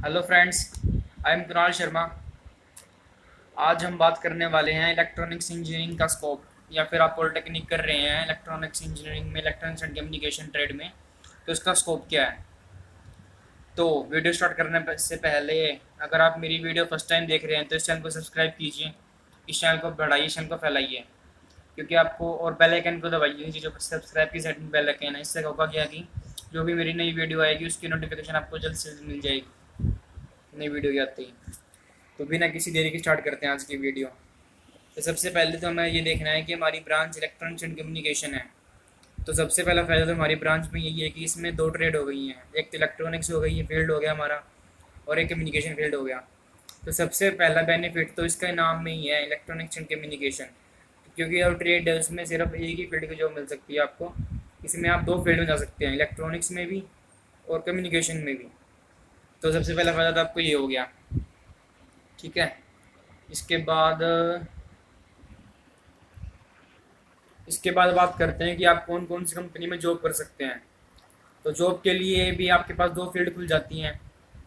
Hello friends, I am Kunal Sharma. आज हम बात करने वाले हैं इलेक्ट्रॉनिक्स इंजीनियरिंग का स्कोप, या फिर आप पॉलिटेक्निक कर रहे हैं इलेक्ट्रॉनिक्स इंजीनियरिंग में, इलेक्ट्रॉनिक्स एंड कम्युनिकेशन ट्रेड में, तो इसका स्कोप क्या है। तो वीडियो स्टार्ट करने से पहले, अगर आप मेरी वीडियो फर्स्ट टाइम देख रहे हैं तो इस चैनल को सब्सक्राइब कीजिए, इस चैनल को बढ़ाइए, इस चैनल को फैलाइए, क्योंकि आपको और बेल आइकन को दबाइए, जो सब्सक्राइब की सेटिंग बेल आइकन है, इससे होगा क्या कि जो भी मेरी नई वीडियो आएगी उसकी नोटिफिकेशन आपको जल्द से जल्द मिल जाएगी, नई वीडियो आती है। तो बिना किसी देरी के स्टार्ट करते हैं आज की वीडियो। तो सबसे पहले तो हमें ये देखना है कि हमारी ब्रांच इलेक्ट्रॉनिक्स एंड कम्युनिकेशन है। तो सबसे पहला फ़ायदा तो हमारी ब्रांच में यही है कि इसमें दो ट्रेड हो गई हैं, एक तो इलेक्ट्रॉनिक्स हो गई है, फील्ड हो गया हमारा, और एक कम्युनिकेशन फील्ड हो गया। तो सबसे पहला बेनिफिट तो इसका नाम में ही है, इलेक्ट्रॉनिक्स एंड कम्युनिकेशन, क्योंकि और ट्रेड है उसमें सिर्फ एक ही फील्ड की जॉब मिल सकती है आपको। इसमें आप दो फील्ड में जा सकते हैं, इलेक्ट्रॉनिक्स में भी और कम्युनिकेशन में भी। तो सबसे पहला फ़ायदा तो आपको ये हो गया, ठीक है। इसके बाद इसके बाद बात करते हैं कि आप कौन कौन सी कंपनी में जॉब कर सकते हैं। तो जॉब के लिए भी आपके पास दो फील्ड खुल जाती हैं।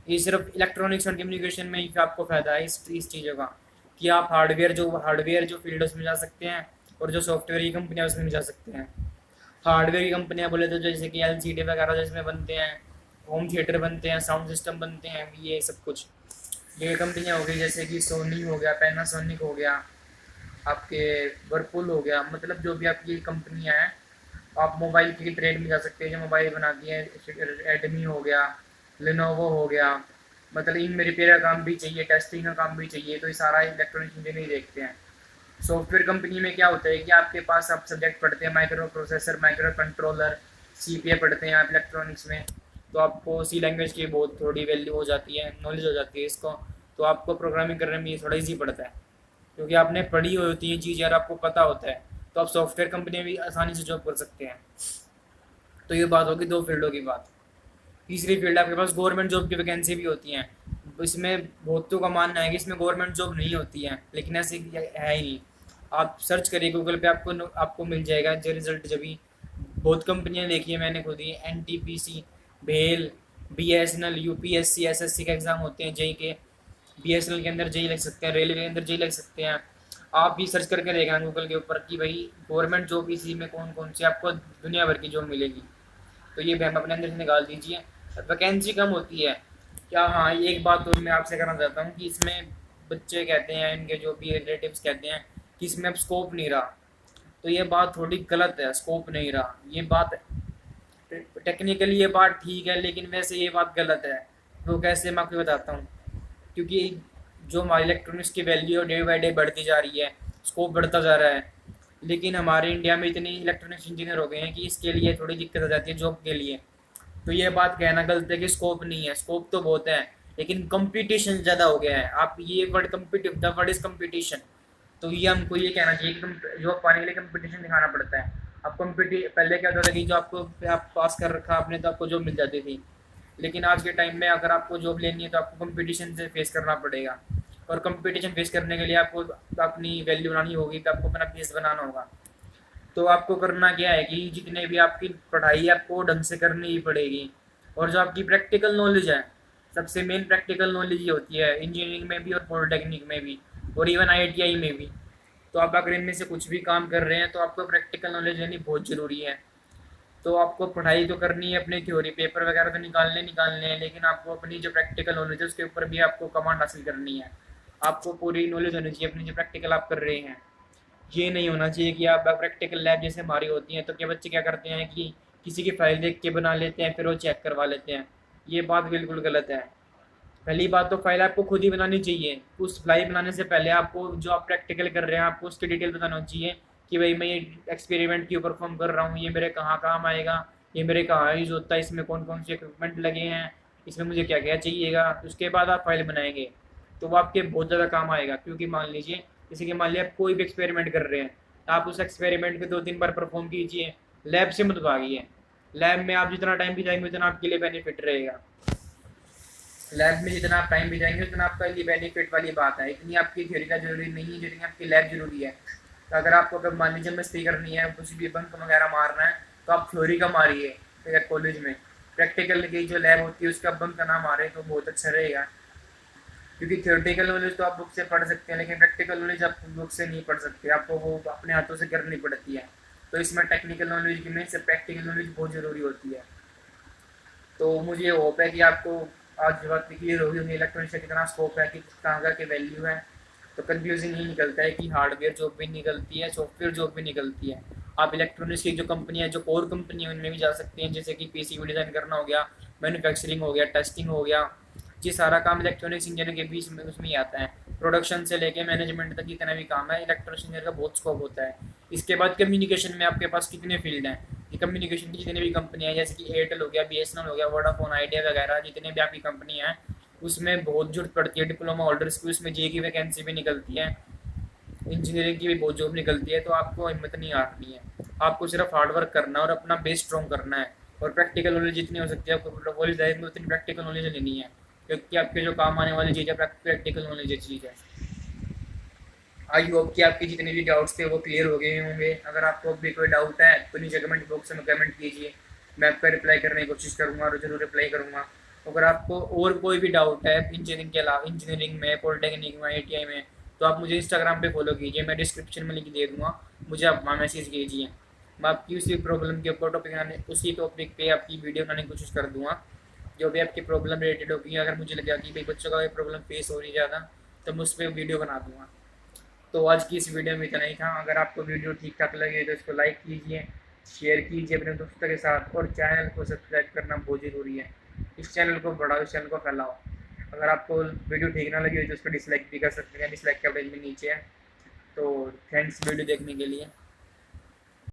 ये सिर्फ इलेक्ट्रॉनिक्स और कम्युनिकेशन में ही आपको फ़ायदा है इस चीज़ों का, कि आप हार्डवेयर जो फील्ड है उसमें जा सकते हैं, और जो सॉफ्टवेयर की कंपनियाँ उसमें भी जा सकते हैं। हार्डवेयर की कंपनियाँ बोले तो जैसे कि एलसीडी वगैरह जिसमें बनते हैं, होम थिएटर बनते हैं, साउंड सिस्टम बनते हैं, ये सब कुछ ये कंपनियाँ हो गई, जैसे कि सोनी हो गया, पैनासोनिक हो गया, आपके वर्लपूल हो गया, मतलब जो भी आपकी कंपनियां हैं। आप मोबाइल की ट्रेड में जा सकते हैं, जो मोबाइल बनाती है, एडमी हो गया, लेनोवो हो गया। मतलब इनमें रिपेयर का काम भी चाहिए, टेस्टिंग का काम भी चाहिए, तो ये सारा इलेक्ट्रॉनिक इंजीनियरिंग देखते हैं। सॉफ्टवेयर कंपनी में क्या होता है कि आपके पास आप सब्जेक्ट पढ़ते हैं, micro processor, micro controller, CPA पढ़ते हैं आप इलेक्ट्रॉनिक्स में। तो आपको सी लैंग्वेज की बहुत थोड़ी वैल्यू हो जाती है, नॉलेज हो जाती है इसको। तो आपको प्रोग्रामिंग करने में ये थोड़ा ईजी पड़ता है, क्योंकि आपने पढ़ी हुई होती है चीज़ यार, आपको पता होता है। तो आप सॉफ्टवेयर कंपनी में भी आसानी से जॉब कर सकते हैं। तो ये बात होगी दो फील्डों की बात। तीसरी फील्ड आपके पास गवर्नमेंट जॉब की वैकेंसी भी होती हैं। इसमें बहुतों का मानना है कि इसमें गवर्नमेंट जॉब नहीं होती है, लेकिन ऐसे है ही नहीं। आप सर्च करिए गूगल पे, आपको आपको मिल जाएगा जो रिजल्ट। जब भी बहुत कंपनियां देखी है मैंने खुद ही, एनटीपीसी, भेल, बीएसएनएल, यूपीएससी, एसएससी का एग्ज़ाम होते हैं जेई के। बीएसएनएल के अंदर जेई लग सकते हैं, रेलवे के अंदर जेई लग सकते हैं। आप भी सर्च करके देखना गूगल के ऊपर कि भाई गवर्नमेंट जॉब इसी में कौन कौन सी आपको दुनिया भर की जॉब मिलेगी। तो ये भी हम अपने अंदर से निकाल दीजिए। वैकेंसी कम होती है क्या? हाँ, एक बात और मैं आपसे करना चाहता हूँ कि इसमें बच्चे कहते हैं, इनके जो भी रिलेटिव्स कहते हैं कि इसमें अब स्कोप नहीं रहा। तो ये बात थोड़ी गलत है, स्कोप नहीं रहा ये बात, टेक्निकली ये बात ठीक है, लेकिन वैसे ये बात गलत है। वो कैसे, मैं आपको बताता हूँ। क्योंकि जो हमारी इलेक्ट्रॉनिक्स की वैल्यू डे बाई डे बढ़ती जा रही है, स्कोप बढ़ता जा रहा है, लेकिन हमारे इंडिया में इतने इलेक्ट्रॉनिक्स इंजीनियर हो गए हैं कि इसके लिए थोड़ी दिक्कत आ जाती है जॉब के लिए। तो ये बात कहना गलत है कि स्कोप नहीं है, स्कोप तो बहुत है, लेकिन कंपटीशन ज़्यादा हो गया है। आप ये word competitive, the word is competition. तो ये हमको ये कहना चाहिए कि जॉब पाने के लिए कंपटीशन दिखाना पड़ता है। अब पहले क्या होता था कि जो आपको आप पास कर रखा आपने तो आपको जॉब मिल जाती थी, लेकिन आज के टाइम में अगर आपको जॉब लेनी है तो आपको कंपटीशन से फेस करना पड़ेगा। और कंपटीशन फेस करने के लिए आपको अपनी वैल्यू बनानी होगी, तो आपको अपना बेस बनाना होगा। तो आपको करना क्या है कि जितने भी आपकी पढ़ाई है आपको ढंग से करनी ही पड़ेगी। और जो आपकी प्रैक्टिकल नॉलेज है, सबसे मेन प्रैक्टिकल नॉलेज ही होती है इंजीनियरिंग में भी और पॉलिटेक्निक में भी, और इवन आईटीआई में भी। तो आप अगर इनमें से कुछ भी काम कर रहे हैं तो आपको प्रैक्टिकल नॉलेज लेनी बहुत ज़रूरी है। तो आपको पढ़ाई तो करनी है, अपने थ्योरी पेपर वगैरह तो निकालने हैं, लेकिन आपको अपनी जो प्रैक्टिकल नॉलेज है उसके ऊपर भी आपको कमांड हासिल करनी है। आपको पूरी नॉलेज होनी चाहिए अपनी जो प्रैक्टिकल आप कर रहे हैं। ये नहीं होना चाहिए कि आप प्रैक्टिकल लैब जैसे हमारी होती हैं तो क्या बच्चे क्या करते हैं कि किसी की फाइल देख के बना लेते हैं, फिर वो चेक करवा लेते हैं। ये बात बिल्कुल गलत है। पहली बात तो फाइल आपको खुद ही बनानी चाहिए। उस फाइल बनाने से पहले आपको जो आप प्रैक्टिकल कर रहे हैं आपको उसकी डिटेल बताना चाहिए कि भाई मैं ये एक्सपेरिमेंट क्यों परफॉर्म कर रहा हूँ, ये मेरे कहाँ काम आएगा, ये मेरे कहाँ यूज़ होता है, इसमें कौन कौन से इक्विपमेंट लगे हैं, इसमें मुझे क्या क्या चाहिएगा। उसके बाद आप फाइल बनाएंगे तो वो आपके बहुत ज़्यादा काम आएगा। क्योंकि मान लीजिए, जैसे कि मान लिया आप कोई भी एक्सपेरिमेंट कर रहे हैं, तो आप उस एक्सपेरिमेंट को 2-3 बार परफॉर्म कीजिए, लैब से मत भागिए। लैब में आप जितना टाइम भी जाएंगे उतना आपके लिए बेनिफिट रहेगा। लैब में जितना आप टाइम बिताएंगे उतना आपका लिए बेनिफिट वाली बात है। इतनी आपकी थ्योरी का जरूरी नहीं है जितनी आपकी लैब जरूरी है। तो अगर आपको अगर मान लीजिए मस्ती करनी है, कुछ भी बंक वगैरह मारना है, तो आप थ्योरी का मारिए कॉलेज में। प्रैक्टिकल की जो लैब होती है उसका बंक का नाम आ रहे तो बहुत अच्छा रहेगा, क्योंकि थियोरेटिकल नॉलेज तो आप बुक से पढ़ सकते हैं लेकिन प्रैक्टिकल नॉलेज आप बुक से नहीं पढ़ सकते, आपको वो अपने हाथों से करनी पड़ती है। तो इसमें टेक्निकल नॉलेज की में से प्रैक्टिकल नॉलेज बहुत ज़रूरी होती है। तो मुझे होप है कि आपको आज बात क्लियर होगी होगी इलेक्ट्रॉनिक्स का कितना स्कोप है, कि कहाँ का की वैल्यू है। तो कंफ्यूजन ये निकलता है कि हार्डवेयर जॉब भी निकलती है, सॉफ्टवेयर जॉब भी निकलती है। आप इलेक्ट्रॉनिक्स की जो कंपनी है, जो कोर कंपनी है, उनमें भी जा सकते हैं, जैसे कि पीसीबी डिज़ाइन करना हो गया, मैन्युफैक्चरिंग हो गया, टेस्टिंग हो गया। ये सारा काम इलेक्ट्रॉनिक्स इंजीनियर के बीच में उसमें ही आता है। प्रोडक्शन से लेके मैनेजमेंट तक जितना भी काम है इलेक्ट्रॉनिक्स इंजीनियर का बहुत स्कोप होता है। इसके बाद कम्युनिकेशन में आपके पास कितने फील्ड हैं, ये कम्युनिकेशन की जितनी भी कंपनी है, जैसे कि एयरटेल हो गया, बीएसएनएल हो गया, वोडाफोन आइडिया वगैरह, जितने भी आपकी कंपनी है उसमें बहुत जरूरत पड़ती है डिप्लोमा होल्डर्स की, उसमें जे की वैकेंसी भी निकलती है, इंजीनियरिंग की भी बहुत जॉब निकलती है। तो आपको हिम्मत नहीं हारनी है, आपको सिर्फ हार्डवर्क करना है और अपना बेस स्ट्रॉन्ग करना है। और प्रैक्टिकल नॉलेज जितनी हो सकती है आपको कॉलेज लाइफ में उतनी प्रैक्टिकल नॉलेज लेनी है, क्योंकि आपके जो काम आने वाली चीज़ है प्रैक्टिकल नॉलेज चीज़ है। आई होप कि आपके जितने भी डाउट्स थे वो क्लियर हो गए होंगे। अगर आपको भी कोई डाउट है तो नीचे कमेंट बॉक्स में कमेंट कीजिए, मैं आपका रिप्लाई करने की कोशिश करूँगा और ज़रूर रिप्लाई करूँगा। अगर आपको और कोई भी डाउट है इंजीनियरिंग के अलावा, इंजीनियरिंग में, पॉलिटेक्निक में, आईटीआई में, तो आप मुझे इंस्टाग्राम पे फॉलो कीजिए, मैं डिस्क्रिप्शन में लिंक दे दूँगा, मुझे आप वहाँ मैसेज कीजिए। मैं आपकी उसी प्रॉब्लम के ऊपर उसी टॉपिक पे आपकी वीडियो बनाने की कोशिश कर दूँगा, जो भी आपकी प्रॉब्लम रिलेटेड होगी। अगर मुझे लगेगा कि भाई बच्चों का ये प्रॉब्लम फेस हो रही है ज़्यादा, तो मैं उस पर वीडियो बना दूँगा। तो आज की इस वीडियो में इतना ही था। अगर आपको वीडियो ठीक ठाक लगे तो इसको लाइक कीजिए, शेयर कीजिए अपने दोस्तों के साथ, और चैनल को सब्सक्राइब करना बहुत ज़रूरी है। इस चैनल को बढ़ाओ, इस चैनल को फैलाओ। अगर आपको वीडियो ठीक ना लगी तो उसको डिसलाइक भी कर सकते हैं, डिसलाइक का बटन भी नीचे है। तो थैंक्स वीडियो देखने के लिए।